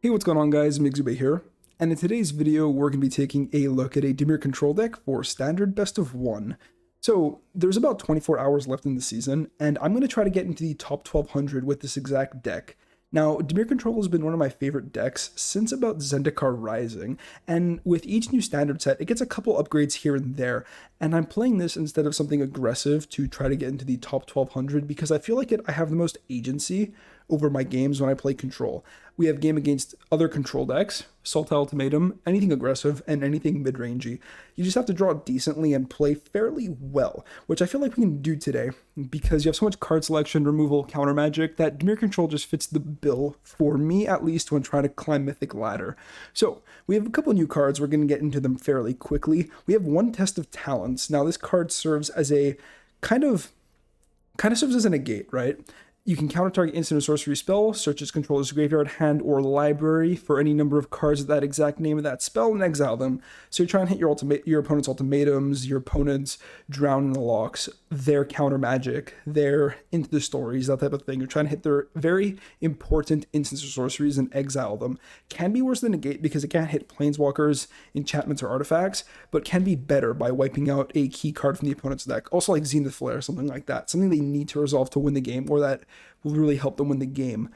Hey, what's going on guys, Migzube here, and in today's video we're going to be taking a look at a Dimir control deck for standard best of 1. So there's about 24 hours left in the season, and I'm going to try to get into the top 1200 with this exact deck. Now, Dimir Control has been one of my favorite decks since about Zendikar Rising, and with each new standard set, it gets a couple upgrades here and there, and I'm playing this instead of something aggressive to try to get into the top 1200 because I feel like I have the most agency over my games when I play Control. We have game against other Control decks, Sultai Ultimatum, anything aggressive, and anything mid-rangey. You just have to draw it decently and play fairly well, which I feel like we can do today, because you have so much card selection, removal, counter magic, that Dimir Control just fits the bill, for me at least, when trying to climb Mythic Ladder. So, we have a couple new cards, we're going to get into them fairly quickly. We have one Test of Talents. Now, this card serves as a kind of serves as a negate, right? You can counter target instant or sorcery spell, search its controller's graveyard, hand, or library for any number of cards with that exact name of that spell and exile them. So you're trying to hit your opponent's ultimatums, your opponent's drown in the locks, their counter magic, their into the stories, that type of thing. You're trying to hit their very important instants or sorceries and exile them. Can be worse than negate because it can't hit planeswalkers, enchantments, or artifacts, but can be better by wiping out a key card from the opponent's deck. Also like Zenith Flare, something like that. Something they need to resolve to win the game, or that will really help them win the game.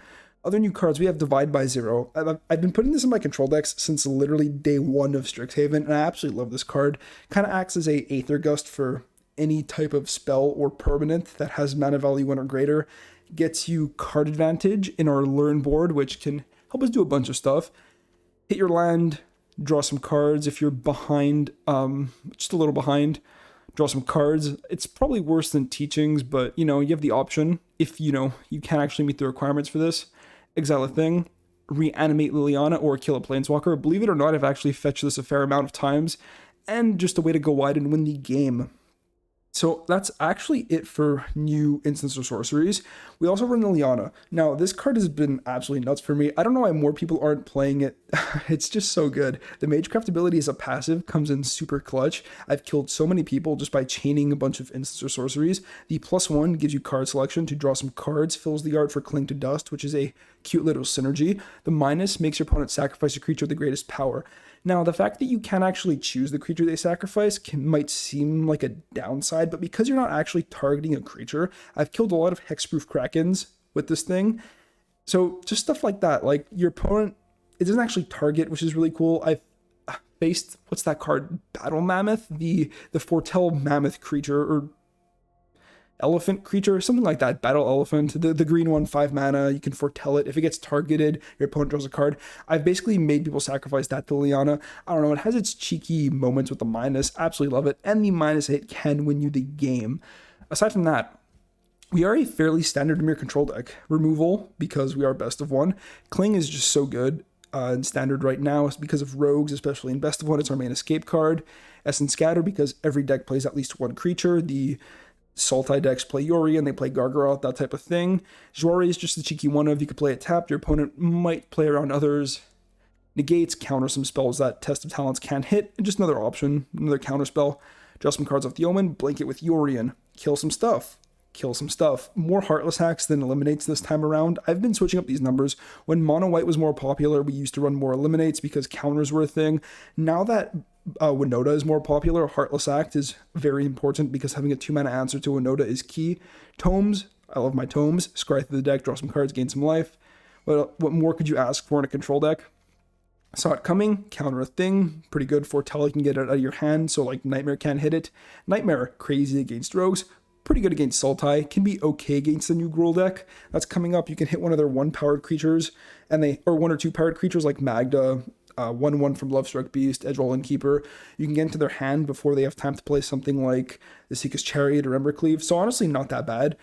Other new cards, we have Divide by Zero. I've been putting this in my control decks since literally day one of Strixhaven, and I absolutely love this card. Kind of acts as a Aether Gust for any type of spell or permanent that has mana value 1 or greater. Gets you card advantage in our Learn board, which can help us do a bunch of stuff. Hit your land, draw some cards. If you're behind, just a little behind, draw some cards. It's probably worse than Teachings, but you have the option if you can't actually meet the requirements for this. Exile a thing, reanimate Liliana, or kill a planeswalker. Believe it or not, I've actually fetched this a fair amount of times, and just a way to go wide and win the game. So that's actually it for new instants or sorceries. We also run Liliana. Now, this card has been absolutely nuts for me. I don't know why more people aren't playing it. It's just so good. The Magecraft ability as a passive comes in super clutch. I've killed so many people just by chaining a bunch of instants or sorceries. The +1 gives you card selection to draw some cards, fills the art for Cling to Dust, which is a cute little synergy. The minus makes your opponent sacrifice a creature with the greatest power. Now, the fact that you can't actually choose the creature they sacrifice might seem like a downside, but because you're not actually targeting a creature, I've killed a lot of hexproof Krakens with this thing. So just stuff like that, like your opponent, it doesn't actually target, which is really cool. I've faced, what's that card? Battle Mammoth? The Foretell Mammoth creature, or elephant creature, something like that. Battle Elephant, the green one, 5 mana, you can foretell it. If it gets targeted, your opponent draws a card. I've basically made people sacrifice that to Liliana. I don't know, it has its cheeky moments with the minus, absolutely love it, and the -8 can win you the game. Aside from that, we are a fairly standard Dimir control deck. Removal, because we are best of 1. Cling is just so good in standard right now. It's because of rogues, especially in best of 1, it's our main escape card. Essence Scatter, because every deck plays at least 1 creature. The Sultai decks play Yori and they play Gargaroth, that type of thing. Jwari is just the cheeky one of, you could play it tapped, your opponent might play around others. Negates, counter some spells that Test of Talents can't hit, and just another option, another counter spell. Draw some cards off the Omen, blanket with Yorion, kill some stuff. More Heartless Hacks than Eliminates this time around. I've been switching up these numbers. When Mono White was more popular, we used to run more Eliminates because counters were a thing. Now that Winota is more popular, Heartless Act is very important because having a 2-mana answer to Winota is key. Tomes, I love my Tomes. Scry through the deck, draw some cards, gain some life. What more could you ask for in a control deck? Saw it coming, counter a thing, pretty good. Foretell, you can get it out of your hand, so like Nightmare can't hit it. Nightmare, crazy against rogues, pretty good against Sultai, can be okay against the new Gruul deck. That's coming up. You can hit one of their 1-powered creatures, or 1 or 2-powered creatures like Magda, 1/1 from Lovestruck Beast, Edgewall Keeper. You can get into their hand before they have time to play something like the Seeker's Chariot or Embercleave, so honestly not that bad.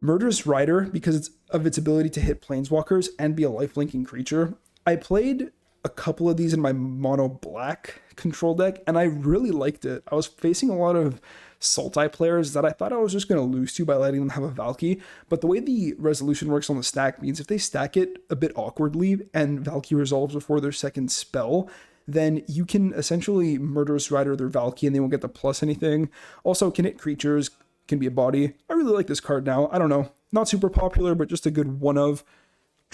Murderous Rider, because of its ability to hit planeswalkers and be a life-linking creature. I played a couple of these in my mono black control deck, and I really liked it. I was facing a lot of Sultai players that I thought I was just going to lose to by letting them have a Valky, but the way the resolution works on the stack means if they stack it a bit awkwardly and Valky resolves before their second spell, then you can essentially Murderous Rider their Valky and they won't get to plus anything. Also, can hit creatures, can be a body. I really like this card now. I don't know, not super popular, but just a good one of.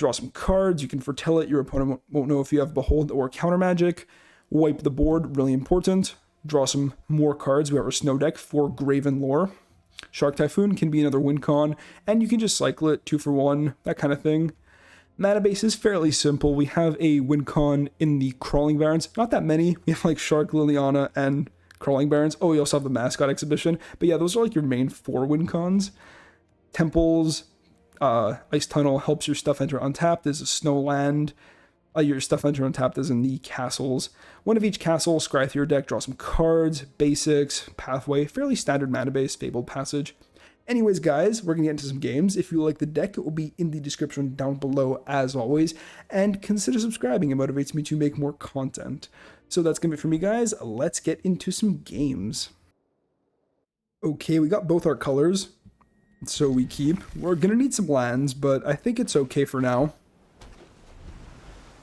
Draw some cards. You can foretell it. Your opponent won't know if you have Behold or Counter Magic. Wipe the board, really important. Draw some more cards. We have our Snow deck for Graven Lore. Shark Typhoon can be another win con, and you can just cycle it 2 for 1, that kind of thing. Mana base is fairly simple. We have a win con in the Crawling Barons. Not that many. We have like Shark, Liliana, and Crawling Barons. Oh, we also have the Mascot Exhibition. But yeah, those are like your main 4 win cons. Temples, Ice Tunnel helps your stuff enter untapped. There's a Snow Land. Your stuff enter untapped is in the castles. One of each castle, scry through your deck, draw some cards, basics, pathway, fairly standard mana base, Fabled Passage. Anyways, guys, we're going to get into some games. If you like the deck, it will be in the description down below as always. And consider subscribing, it motivates me to make more content. So that's going to be it for me, guys. Let's get into some games. Okay, we got both our colors. So we keep. We're going to need some lands, but I think it's okay for now.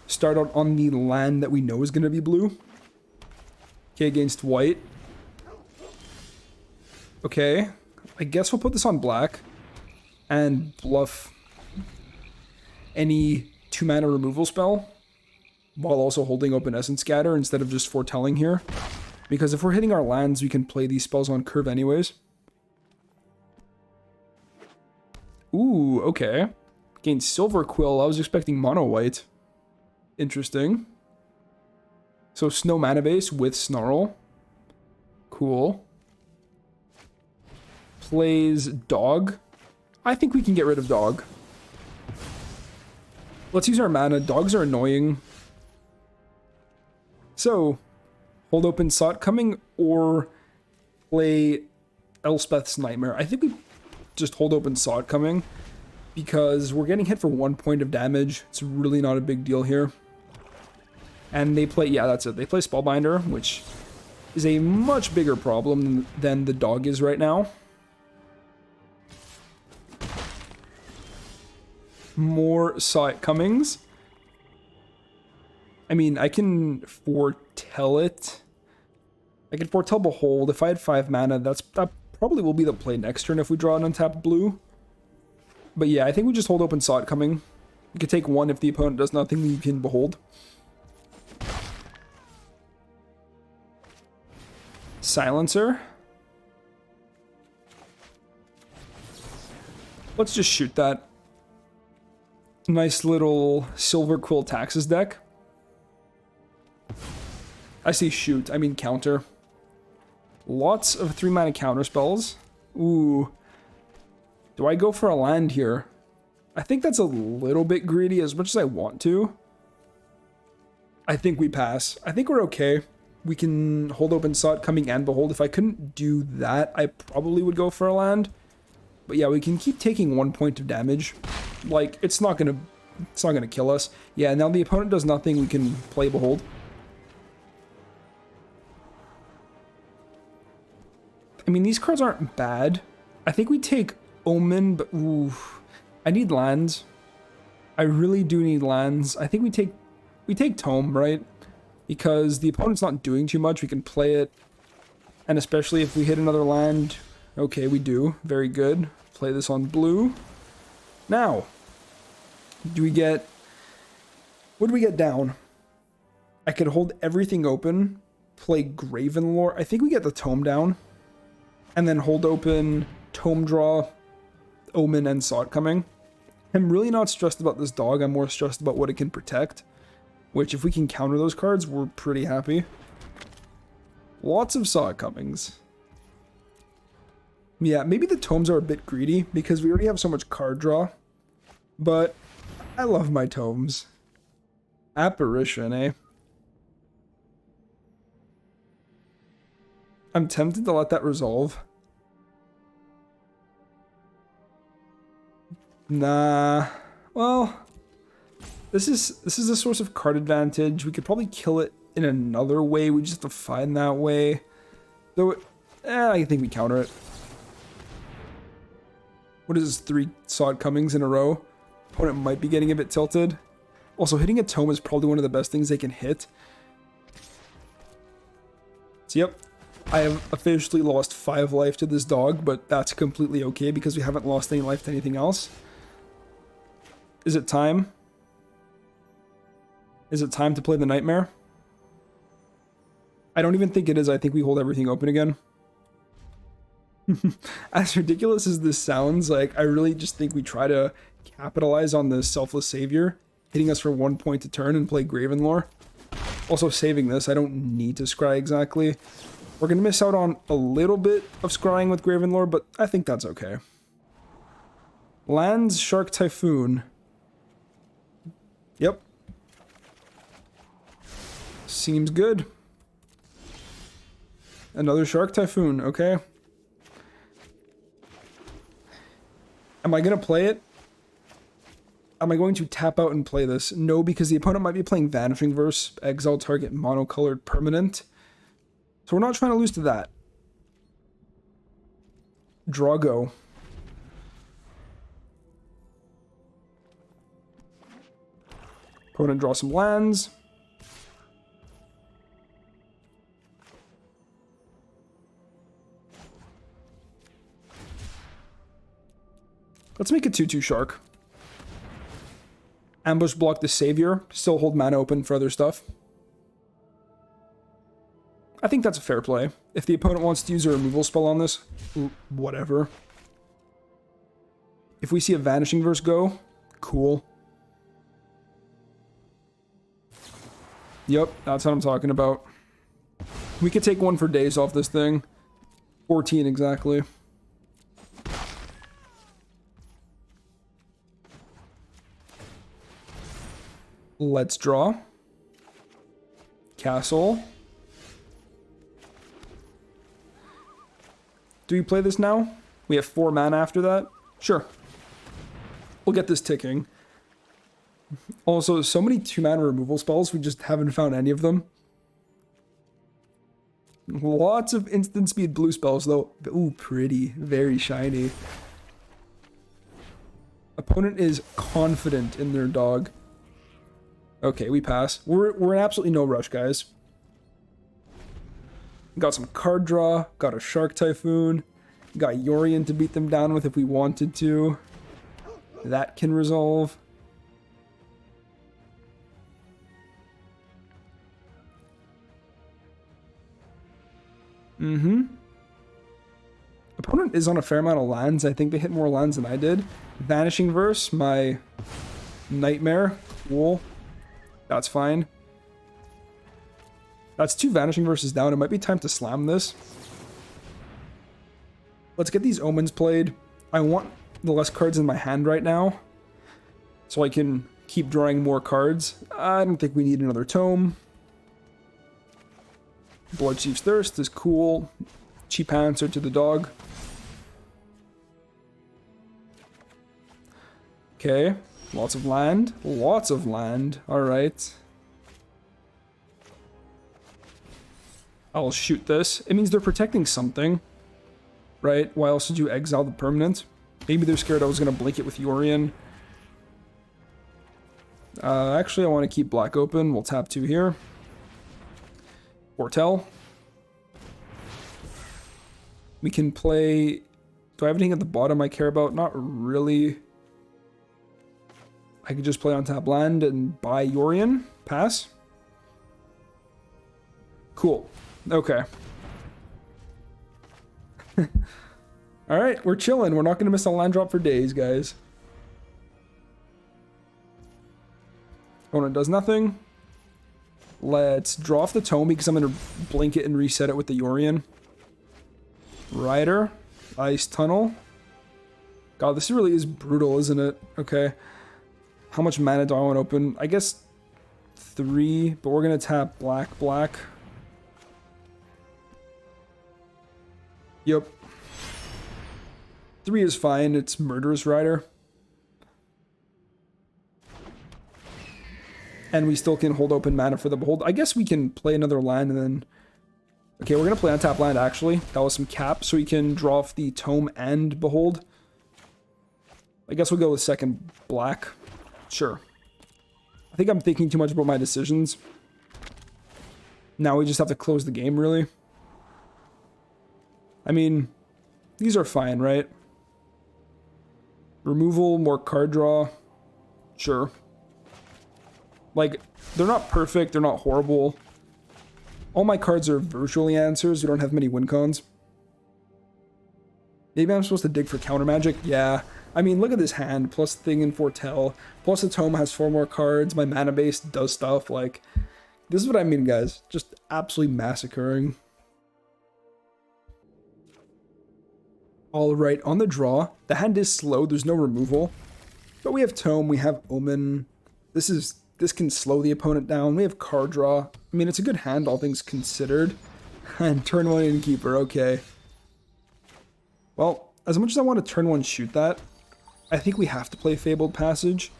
Start out on the land that we know is going to be blue. Okay, against white. Okay, I guess we'll put this on black and bluff any 2-mana removal spell while also holding open Essence Scatter instead of just foretelling here. Because if we're hitting our lands, we can play these spells on curve anyways. Ooh, okay. Against Silver Quill, I was expecting mono white. Interesting. So Snow mana base with Snarl. Cool. Plays Dog. I think we can get rid of Dog. Let's use our mana. Dogs are annoying. So, hold open Sot Coming or play Elspeth's Nightmare. I think we just hold open Sot Coming because we're getting hit for 1 point of damage. It's really not a big deal here. And they play, yeah, that's it. They play Spellbinder, which is a much bigger problem than the Dog is right now. More Sot Comings. I mean, I can foretell it. I can foretell Behold. If I had 5 mana, that probably will be the play next turn if we draw an untapped blue. But yeah, I think we just hold open Sot Coming. You could take 1 if the opponent does nothing, you can Behold. Silencer. Let's just shoot that. Nice little Silver Quill Taxes deck. I say shoot, I mean counter. Lots of 3-mana counter spells. Ooh. Do I go for a land here? I think that's a little bit greedy as much as I want to. I think we pass. I think we're okay. We can hold open Sot Coming and Behold. If I couldn't do that, I probably would go for a land. But yeah, we can keep taking 1 point of damage. Like, it's not gonna kill us. Yeah, now the opponent does nothing, we can play Behold. I mean, these cards aren't bad. I think we take Omen, but ooh, I need lands. I really do need lands. I think we take Tome, right? Because the opponent's not doing too much, we can play it. And especially if we hit another land. Okay, we do. Very good. Play this on blue. Now, do we get... What do we get down? I could hold everything open, play Graven Lore. I think we get the Tome down. And then hold open Tome Draw, Omen, and Sot Coming. I'm really not stressed about this Dog, I'm more stressed about what it can protect. Which, if we can counter those cards, we're pretty happy. Lots of Sot Comings. Yeah, maybe the Tomes are a bit greedy, because we already have so much card draw. But, I love my Tomes. Apparition, eh? I'm tempted to let that resolve. Nah. Well... This is a source of card advantage. We could probably kill it in another way. We just have to find that way. Though, I think we counter it. What is this, 3 Sot Comings in a row? Opponent might be getting a bit tilted. Also, hitting a Tome is probably one of the best things they can hit. So, yep. I have officially lost 5 life to this Dog, but that's completely okay because we haven't lost any life to anything else. Is it time? Is it time to play the Nightmare? I don't even think it is. I think we hold everything open again. As ridiculous as this sounds, like, I really just think we try to capitalize on the Selfless Savior, hitting us for 1 point a turn and play Gravenlore. Also saving this, I don't need to scry exactly. We're going to miss out on a little bit of scrying with Gravenlore, but I think that's okay. Lands Shark Typhoon. Yep. Seems good. Another Shark Typhoon, okay. Am I going to play it? Am I going to tap out and play this? No, because the opponent might be playing Vanishing Verse, exile target monocolored permanent. So we're not trying to lose to that. Draw go. Opponent draw some lands. Let's make a 2/2 Shark. Ambush block the Savior. Still hold mana open for other stuff. I think that's a fair play. If the opponent wants to use a removal spell on this, whatever. If we see a Vanishing Verse go, cool. Yep, that's what I'm talking about. We could take one for days off this thing. 14 exactly. Let's draw. Castle. Do we play this now? We have 4 mana after that? Sure. We'll get this ticking. Also, so many 2-mana removal spells, we just haven't found any of them. Lots of instant speed blue spells, though. Ooh, pretty. Very shiny. Opponent is confident in their dog. Okay, we pass. We're in absolutely no rush, guys. Got some card draw. Got a Shark Typhoon. Got Yorion to beat them down with if we wanted to. That can resolve. Opponent is on a fair amount of lands. I think they hit more lands than I did. Vanishing Verse, my Nightmare. Cool. That's fine. That's 2 Vanishing Verses down. It might be time to slam this. Let's get these Omens played. I want the less cards in my hand right now, so I can keep drawing more cards. I don't think we need another Tome. Bloodchief's Thirst is cool. Cheap answer to the dog. Okay. Lots of land. Lots of land. Alright. I'll shoot this. It means they're protecting something. Right? Why else did you exile the permanent? Maybe they're scared I was going to blink it with Yorion. Actually, I want to keep black open. We'll tap 2 here. Foretell. We can play... Do I have anything at the bottom I care about? Not really. I could just play on tap land and buy Yorion. Pass. Cool. Okay. Alright, we're chilling. We're not going to miss a land drop for days, guys. Opponent does nothing. Let's draw off the Tome because I'm going to blink it and reset it with the Yorion. Rider. Ice Tunnel. God, this really is brutal, isn't it? Okay. How much mana do I want to open? I guess 3, but we're going to tap black, black. Yep. 3 is fine. It's Murderous Rider. And we still can hold open mana for the Behold. I guess we can play another land and then... Okay, we're going to play on tap land, actually. That was some cap, so we can draw off the Tome and Behold. I guess we'll go with second black. Sure. I think I'm thinking too much about my decisions. Now we just have to close the game, really. I mean, these are fine, right? Removal, more card draw. Sure. Like, they're not perfect, they're not horrible. All my cards are virtually answers. We don't have many win cons. Maybe I'm supposed to dig for counter magic? Yeah. I mean, look at this hand, plus Thing and Foretell, plus the Tome has 4 more cards, my mana base does stuff, like, this is what I mean, guys. Just absolutely massacring. Alright, on the draw, the hand is slow, there's no removal, but we have Tome, we have Omen. This can slow the opponent down. We have card draw. I mean, it's a good hand, all things considered. And turn 1 Innkeeper, okay. Well, as much as I want to turn 1 shoot that, I think we have to play Fabled Passage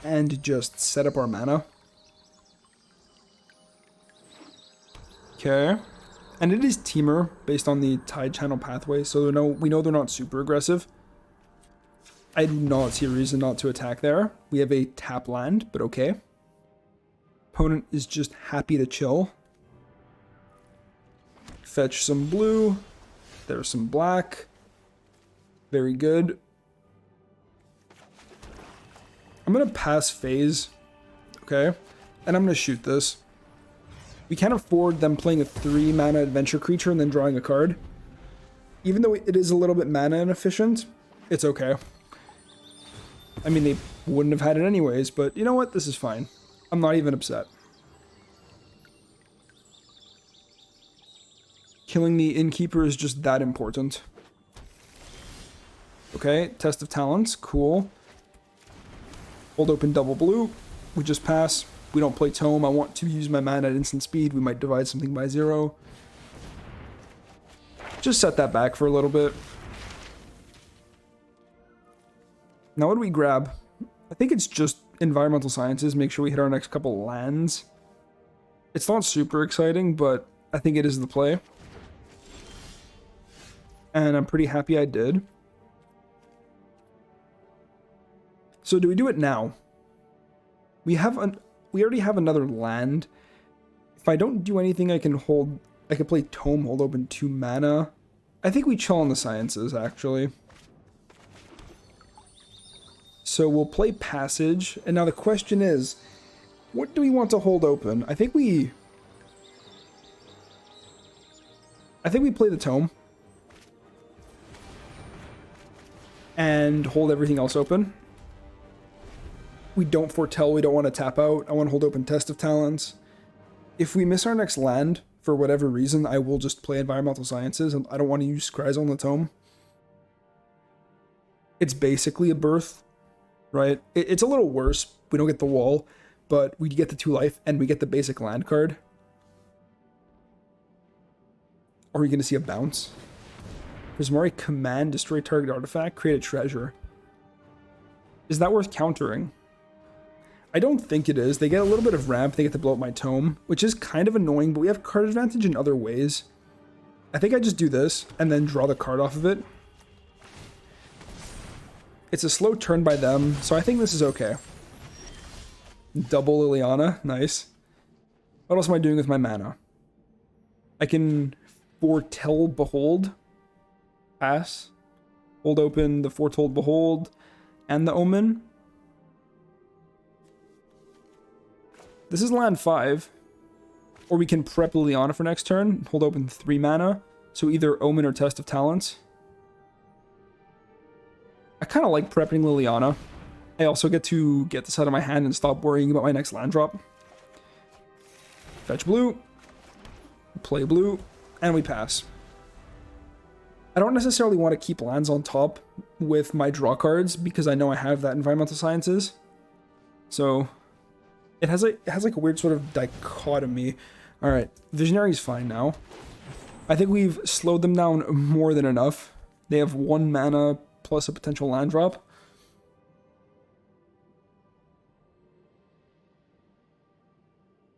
and just set up our mana. Okay. And it is Temur, based on the Tide Channel pathway, so we know they're not super aggressive. I do not see a reason not to attack there. We have a tap land, but okay. Opponent is just happy to chill. Fetch some blue. There's some black. Very good. I'm going to pass phase. Okay. And I'm going to shoot this. We can't afford them playing a 3 mana adventure creature and then drawing a card. Even though it is a little bit mana inefficient, it's okay. I mean, they wouldn't have had it anyways, but you know what? This is fine. I'm not even upset. Killing the Innkeeper is just that important. Okay, Test of Talents, cool. Hold open double blue. We just pass. We don't play Tome. I want to use my mana at instant speed. We might divide something by 0. Just set that back for a little bit. Now what do we grab? I think it's just Environmental Sciences. Make sure we hit our next couple lands. It's not super exciting, but I think it is the play. And I'm pretty happy I did. So do we do it now? We already have another land. If I don't do anything, I can play Tome, hold open 2 mana. I think we chill on the Sciences, actually. So we'll play Passage, and now the question is, what do we want to hold open? I think we play the Tome. And hold everything else open. We don't foretell, we don't want to tap out. I want to hold open Test of Talents. If we miss our next land, for whatever reason, I will just play Environmental Sciences, and I don't want to use Scries on the Tome. It's basically a birth, right? It's a little worse. We don't get the wall, but we get the 2 life, and we get the basic land card. Are we going to see a bounce? Prismari command, destroy target artifact, create a treasure. Is that worth countering? I don't think it is. They get a little bit of ramp, they get to blow up my Tome, which is kind of annoying, but we have card advantage in other ways. I think I just do this, and then draw the card off of it. It's a slow turn by them, so I think this is okay. Double Liliana, nice. What else am I doing with my mana? I can Foretell Behold. Pass. Hold open the Foretold Behold and the Omen. This is land 5. Or we can prep Liliana for next turn. Hold open 3 mana. So either Omen or Test of Talents. I kind of like prepping Liliana. I also get to get this out of my hand and stop worrying about my next land drop. Fetch blue. Play blue. And we pass. I don't necessarily want to keep lands on top with my draw cards because I know I have that Environmental Sciences. So it has like a weird sort of dichotomy. All right, Visionary's fine now. I think we've slowed them down more than enough. They have 1 mana plus a potential land drop.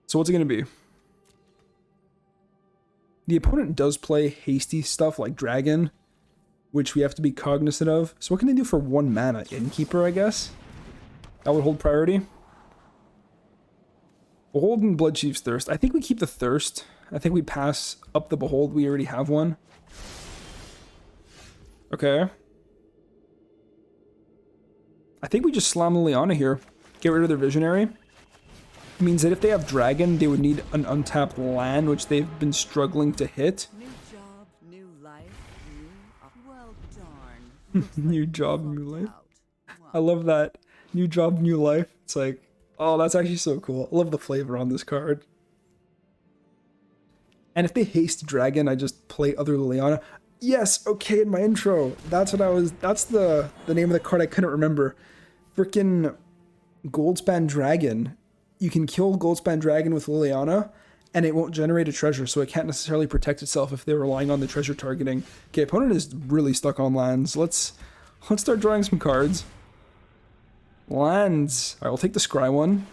So what's it going to be? The opponent does play hasty stuff like Dragon, which we have to be cognizant of. So what can they do for 1 mana? Innkeeper, I guess? That would hold priority. Behold and Bloodchief's Thirst. I think we keep the Thirst. I think we pass up the Behold. We already have one. Okay. I think we just slam Liliana here. Get rid of their Visionary. means that if they have dragon, they would need an untapped land, which they've been struggling to hit. New job, new life, well darn. New job, new life. I love that. New job, new life. It's like, oh, that's actually so cool. I love the flavor on this card. And if they haste dragon, I just play other Liliana. Yes, okay, in my intro. That's the name of the card I couldn't remember. Freaking Goldspan Dragon. You can kill Goldspan Dragon with Liliana, and it won't generate a treasure, so it can't necessarily protect itself if they're relying on the treasure targeting. Okay, opponent is really stuck on lands. Let's start drawing some cards. Lands. Alright, we'll take the Scry one,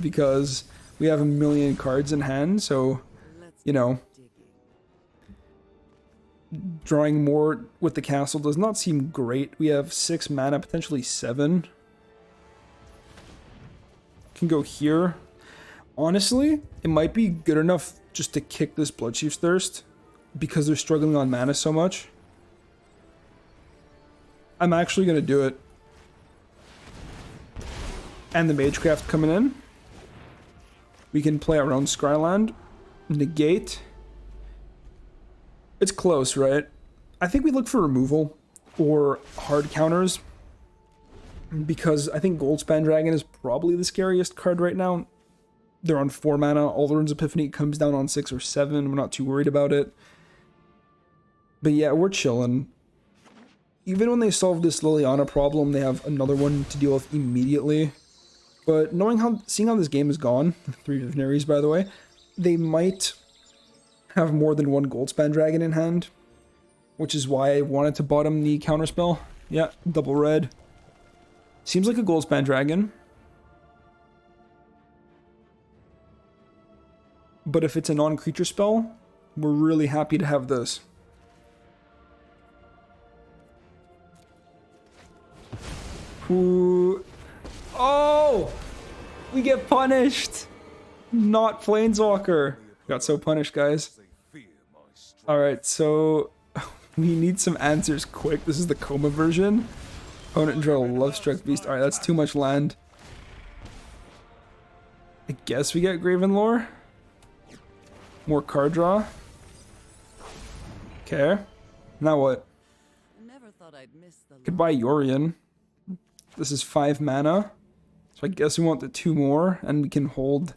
because we have a million cards in hand, so, you know, drawing more with the castle does not seem great. We have 6 mana, potentially 7. Can go here. Honestly, it might be good enough just to kick this Bloodchief's Thirst, because they're struggling on mana so much. I'm actually going to do it. And the Magecraft coming in. We can play our own Scryland. Negate. It's close, right? I think we look for removal or hard counters, because I think Goldspan Dragon is probably the scariest card right now. They're on 4 mana. Alderun's Epiphany comes down on 6 or 7. We're not too worried about it. But yeah, we're chilling. Even when they solve this Liliana problem, they have another one to deal with immediately. But seeing how this game is gone, 3 Divinaries by the way, they might have more than one Goldspan Dragon in hand, which is why I wanted to bottom the counterspell. Yeah, double red. Seems like a Goldspan Dragon. But if it's a non-creature spell, we're really happy to have this. Ooh. Oh! We get punished! Not Planeswalker. Got so punished, guys. Alright, so we need some answers quick. This is the Coma version. Opponent draw Lovestruck Beast. Alright, that's too much land. I guess we get Graven Lore. More card draw. Okay. Now what? Could buy Yorion. This is 5 mana. So I guess we want the 2 more, and we can hold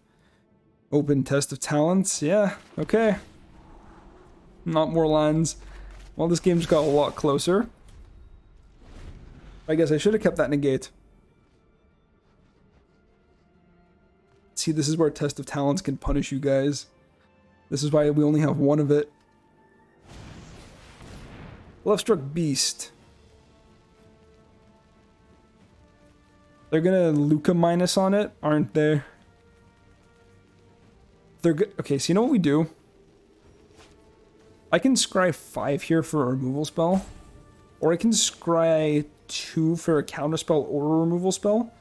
Open Test of Talents. Yeah, okay. Not more lands. Well, this game's got a lot closer. I guess I should have kept that negate. See, this is where Test of Talents can punish you guys. This is why we only have 1 of it. Lovestruck Beast. They're gonna Luca minus on it, aren't they? They're good. Okay, so you know what we do? I can scry 5 here for a removal spell, or I can scry 2 for a counter spell or a removal spell,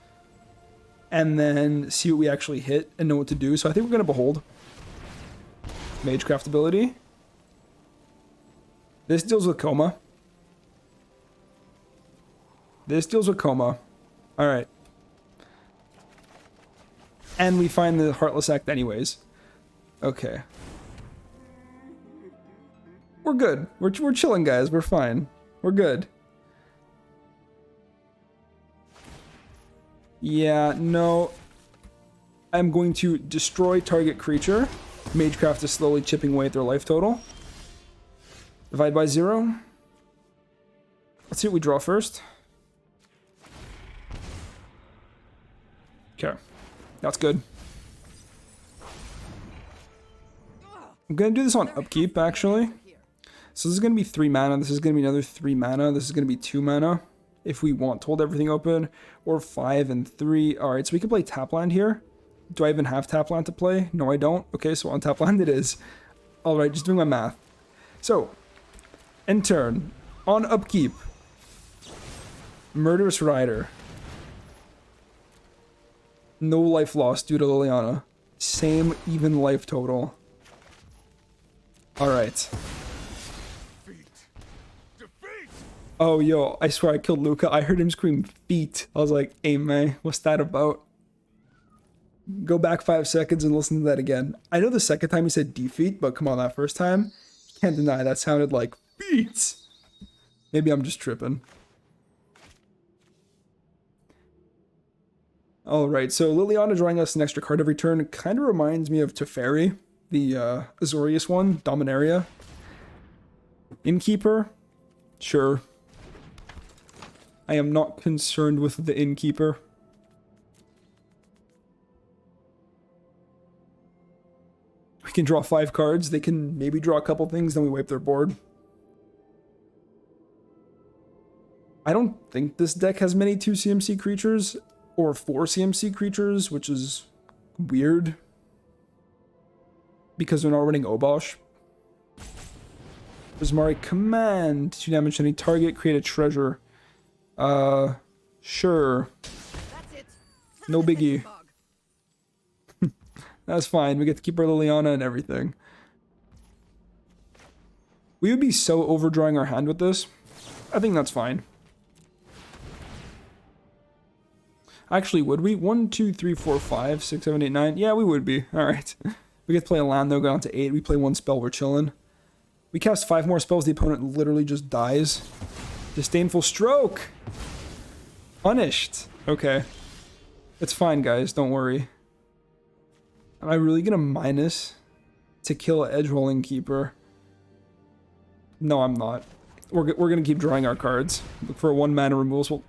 and then see what we actually hit and know what to do. So I think we're gonna Behold. Magecraft ability. This deals with Coma. This deals with Coma. Alright. And we find the Heartless Act anyways. Okay. We're good. We're chilling, guys. We're fine. We're good. Yeah, no. I'm going to destroy target creature. Magecraft is slowly chipping away at their life total. Divide by 0. Let's see what we draw first. Okay. That's good. I'm going to do this on upkeep, actually. So this is going to be 3 mana. This is going to be another 3 mana. This is going to be 2 mana. If we want to hold everything open. Or 5 and 3. Alright, so we can play tap land here. Do I even have tap land to play? No, I don't. Okay, so on tap land it is. Alright, just doing my math. So, end turn. On upkeep. Murderous Rider. No life lost due to Liliana. Same even life total. Alright. Oh, yo, I swear I killed Luca. I heard him scream feet. I was like, hey, man, what's that about? Go back 5 seconds and listen to that again. I know the second time he said defeat, but come on, that first time, can't deny that sounded like beats. Maybe I'm just tripping. Alright, so Liliana drawing us an extra card every turn kind of reminds me of Teferi, the Azorius one, Dominaria. Innkeeper? Sure. I am not concerned with the Innkeeper. We can draw 5 cards, they can maybe draw a couple things, then we wipe their board. I don't think this deck has many 2 CMC creatures, or 4 CMC creatures, which is weird. Because they're not running Obosh. Prismari command, 2 damage to any target, create a treasure. Sure. That's it. No biggie. That's fine, we get to keep our Liliana and everything. We would be so overdrawing our hand with this. I think that's fine. Actually, would we? 1, 2, 3, 4, 5, 6, 7, 8, 9. Yeah, we would be. Alright. We get to play a land though, go down to 8. We play 1 spell, we're chilling. We cast 5 more spells, the opponent literally just dies. Disdainful Stroke! Punished. Okay. It's fine, guys, don't worry. Am I really gonna minus to kill an edge-rolling keeper? No, I'm not. We're gonna keep drawing our cards. Look for a 1 mana removal.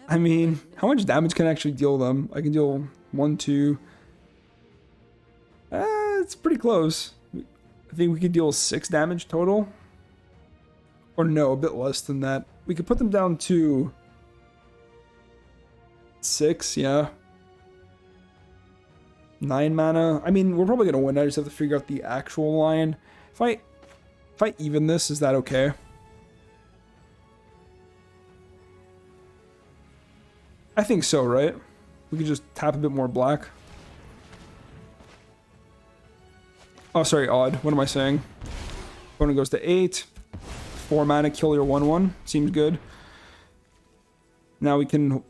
I mean, how much damage can I actually deal them? I can deal 1, 2. It's pretty close. I think we could deal 6 damage total. Or no, a bit less than that. We could put them down to 6, yeah. 9 mana. I mean, we're probably gonna win. I just have to figure out the actual line. If I even this, is that okay? I think so, right? We could just tap a bit more black. Oh, sorry, odd. What am I saying? Opponent goes to 8. 4 mana, kill your 1/1. Seems good. Now we can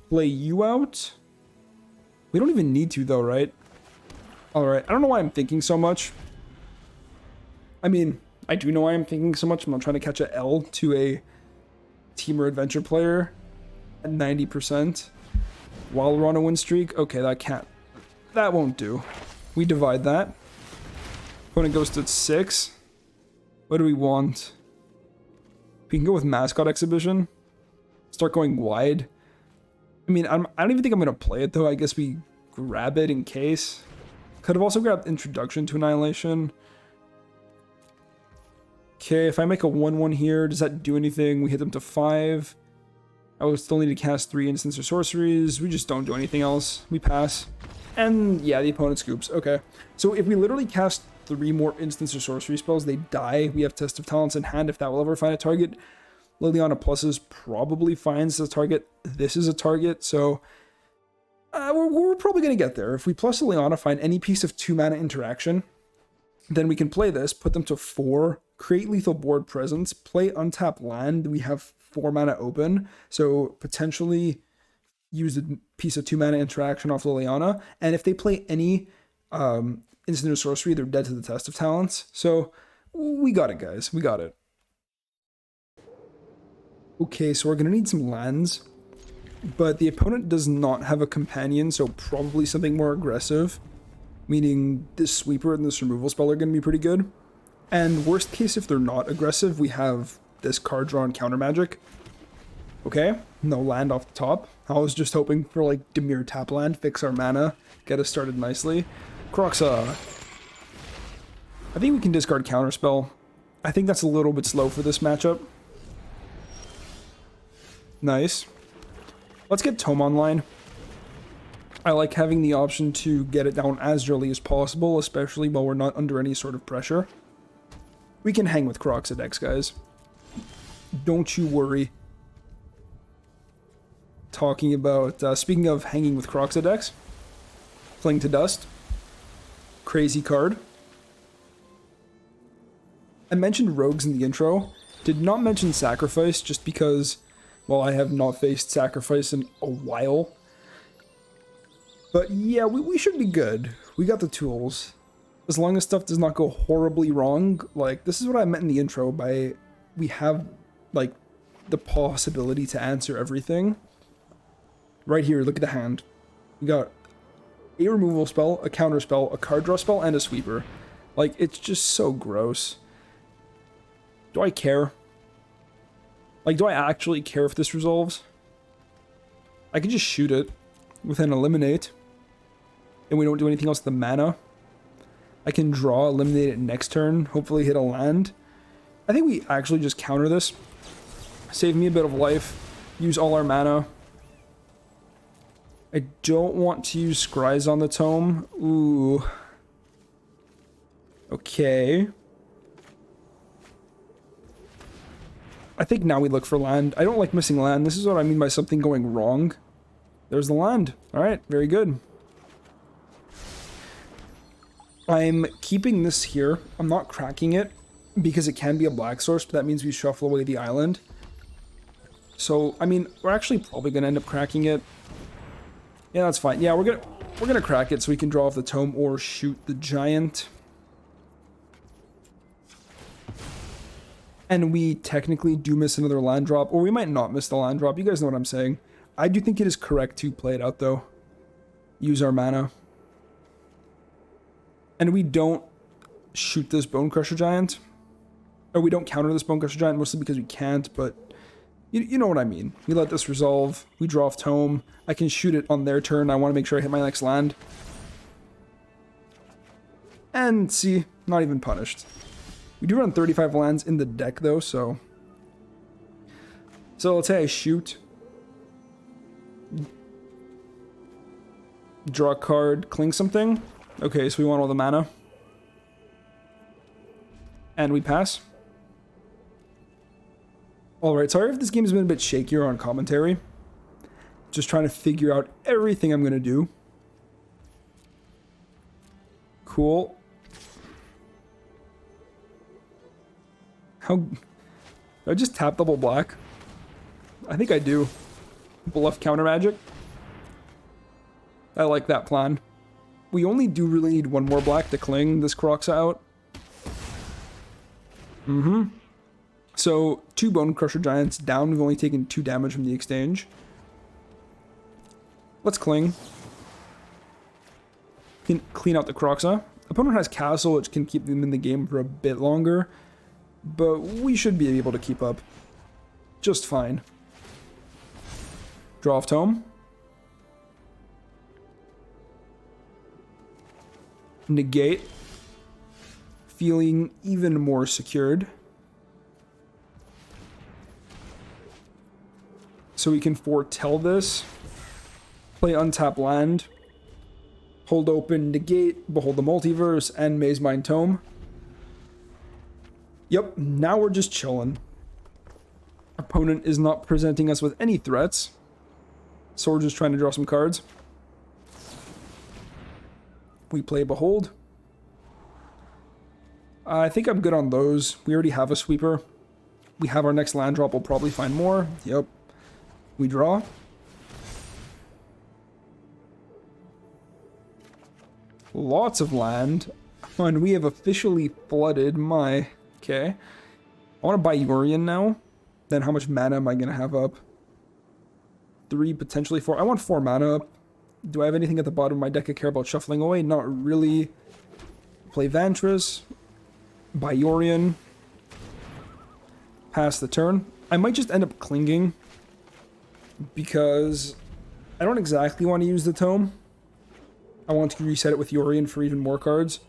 play you out. We don't even need to, though, right? Alright, I don't know why I'm thinking so much. I mean, I do know why I'm thinking so much. I'm not trying to catch a L to a team or adventure player at 90% while we're on a win streak. Okay, that won't do. We divide that. Opponent goes to 6. What do we want? We can go with Mascot Exhibition. Start going wide. I mean, I don't even think I'm going to play it, though. I guess we grab it in case. Could have also grabbed Introduction to Annihilation. Okay, if I make a 1/1 here, does that do anything? We hit them to 5. I would still need to cast 3 instants or sorceries. We just don't do anything else. We pass. And yeah, the opponent scoops. Okay. So if we literally cast 3 more instants or sorcery spells, they die. We have Test of Talents in hand if that will ever find a target. Liliana Pluses probably finds a target. This is a target, so we're probably going to get there. If we plus Liliana find any piece of 2 mana interaction, then we can play this, put them to 4, create lethal board presence, play untap land. We have 4 mana open, so potentially use a piece of 2 mana interaction off Liliana. And if they play any instant or sorcery, they're dead to the Test of Talents. So we got it, guys. We got it. Okay, so we're going to need some lands, but the opponent does not have a companion, so probably something more aggressive, meaning this sweeper and this removal spell are going to be pretty good. And worst case, if they're not aggressive, we have this card draw and counter magic. Okay, no land off the top. I was just hoping for like Dimir tap land, fix our mana, get us started nicely. Croxa. I think we can discard counterspell. I think that's a little bit slow for this matchup. Nice. Let's get Tome online. I like having the option to get it down as early as possible, especially while we're not under any sort of pressure. We can hang with Croxa decks, guys. Don't you worry. Talking about, speaking of hanging with Croxa decks, Fling to Dust. Crazy card. I mentioned rogues in the intro. Did not mention sacrifice just because, well, I have not faced sacrifice in a while. But yeah, we should be good. We got the tools. As long as stuff does not go horribly wrong. Like, this is what I meant in the intro by we have, like, the possibility to answer everything. Right here, look at the hand. We got a removal spell, a counter spell, a card draw spell, and a sweeper. Like, it's just so gross. Do I care? Like, do I actually care if this resolves? I could just shoot it with an eliminate. And we don't do anything else with the mana. I can draw, eliminate it next turn, hopefully hit a land. I think we actually just counter this. Save me a bit of life. Use all our mana. I don't want to use Scries on the tome. Ooh. Okay. I think now we look for land. I don't like missing land. This is what I mean by something going wrong. There's the land. Alright, very good. I'm keeping this here. I'm not cracking it because it can be a black source, but that means we shuffle away the island. So, I mean, we're actually probably going to end up cracking it. Yeah, that's fine. Yeah, we're gonna crack it so we can draw off the tome or shoot the giant. And we technically do miss another land drop, or we might not miss the land drop. You guys know what I'm saying. I do think it is correct to play it out, though. Use our mana. And we don't shoot this Bone Crusher Giant. Or we don't counter this Bone Crusher Giant, mostly because we can't, but you know what I mean. We let this resolve. We draw off tome. I can shoot it on their turn. I want to make sure I hit my next land. And see, not even punished. We do run 35 lands in the deck, though, so... So let's say I shoot. Draw a card, cling something. Okay, so we want all the mana. And we pass. Alright, sorry if this game has been a bit shakier on commentary. Just trying to figure out everything I'm going to do. Cool. How... Do I just tap double black? I think I do. Bluff counter magic. I like that plan. We only do really need one more black to cling this Kroxa out. So, 2 Bone Crusher Giants down. We've only taken 2 damage from the exchange. Let's cling. Clean out the Kroxa. Opponent has Castle, which can keep them in the game for a bit longer. But we should be able to keep up just fine. Draw off tome. Negate. Feeling even more secured. So we can foretell this. Play untap land. Hold open, negate, behold the multiverse, and Maze Mind Tome. Yep, now we're just chilling. Opponent is not presenting us with any threats. So we're just trying to draw some cards. We play Behold. I think I'm good on those. We already have a sweeper. We have our next land drop. We'll probably find more. Yep. We draw. Lots of land. And we have officially flooded my... Okay. I want to buy Yorion now. Then how much mana am I going to have up? 3, potentially 4. I want 4 mana up. Do I have anything at the bottom of my deck I care about shuffling away? Not really. Play Vantress. Buy Yorion. Pass the turn. I might just end up clinging. Because I don't exactly want to use the tome. I want to reset it with Yorion for even more cards.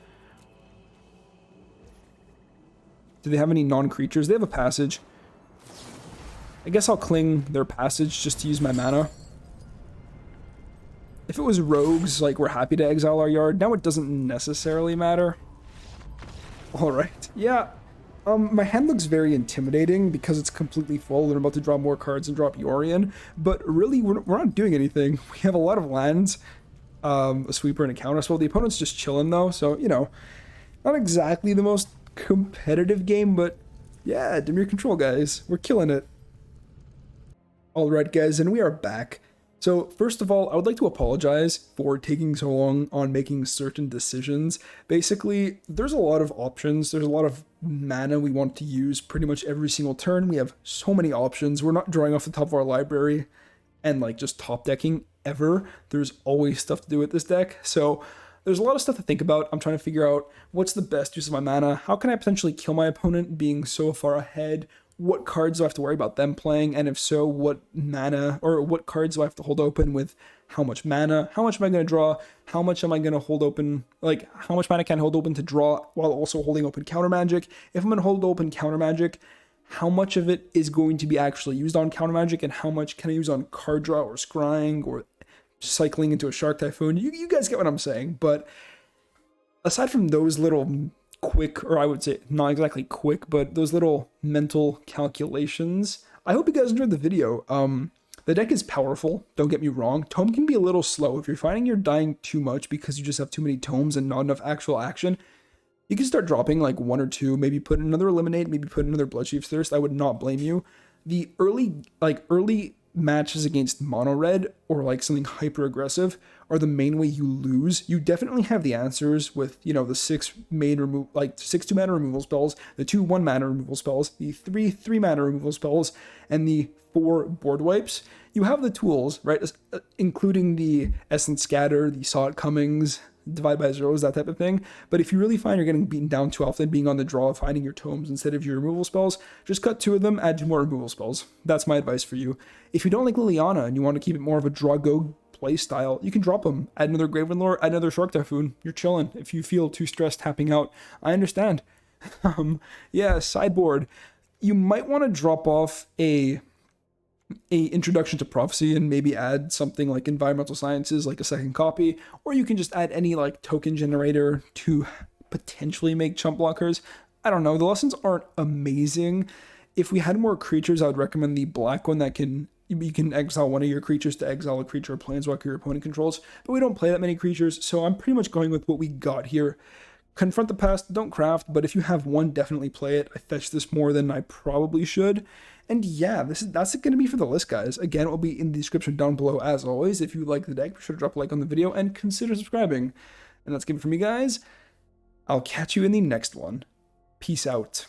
Do they have any non-creatures? They have a passage. I guess I'll cling their passage just to use my mana. If it was rogues, like, we're happy to exile our yard. Now it doesn't necessarily matter. Alright. Yeah. My hand looks very intimidating because it's completely full and I'm about to draw more cards and drop Yorion. But really, we're not doing anything. We have a lot of lands. A sweeper and a counter spell. The opponent's just chilling, though. So, you know, not exactly the most competitive game, but Yeah, Dimir control, guys. We're killing it. Alright, guys, and we are back. So, first of all, I would like to apologize for taking so long on making certain decisions. Basically, there's a lot of options. There's a lot of mana we want to use pretty much every single turn. We have so many options. We're not drawing off the top of our library and like just top decking ever. There's always stuff to do with this deck. So, there's a lot of stuff to think about. I'm trying to figure out what's the best use of my mana. How can I potentially kill my opponent being so far ahead? What cards do I have to worry about them playing? And if so, what mana or what cards do I have to hold open with how much mana? How much am I going to draw? How much am I going to hold open? Like, how much mana can I hold open to draw while also holding open counter magic? If I'm going to hold open counter magic, how much of it is going to be actually used on counter magic and how much can I use on card draw or scrying or cycling into a Shark Typhoon? You guys get what I'm saying. But aside from those little quick, or I would say not exactly quick, but those little mental calculations, I hope you guys enjoyed the video. The deck is powerful, don't get me wrong. Tome can be a little slow. If you're finding you're dying too much because you just have too many tomes and not enough actual action, you can start dropping like one or two, maybe put another Eliminate, maybe put another Bloodchief's Thirst. I would not blame you. The early matches against mono red or like something hyper aggressive are the main way you lose. You definitely have the answers with, you know, the 6 main 6 2-mana removal spells, the 2 1-mana removal spells, the 3 3-mana removal spells, and the 4 board wipes. You have the tools, right? Including the Essence Scatter, the Saw It Comings, Divide by Zeros, that type of thing. But if you really find you're getting beaten down too often, being on the draw, finding your tomes instead of your removal spells, just cut 2 of them, add 2 more removal spells. That's my advice for you. If you don't like Liliana and you want to keep it more of a draw-go play style, you can drop them. Add another Graven Lore, add another Shark Typhoon. You're chilling. If you feel too stressed tapping out, I understand. Yeah, sideboard. You might want to drop off a introduction to prophecy and maybe add something like environmental sciences, like a second copy, or you can just add any like token generator to potentially make chump blockers. I don't know. The lessons aren't amazing. If we had more creatures, I would recommend the black one that you can exile one of your creatures to exile a creature or planeswalker your opponent controls, but we don't play that many creatures, so I'm pretty much going with what we got here. Confront the past, don't craft, but if you have one, definitely play it. I fetched this more than I probably should. And yeah, that's going to be for the list, guys. Again, it will be in the description down below as always. If you like the deck, be sure to drop a like on the video and consider subscribing. And that's it for me, guys. I'll catch you in the next one. Peace out.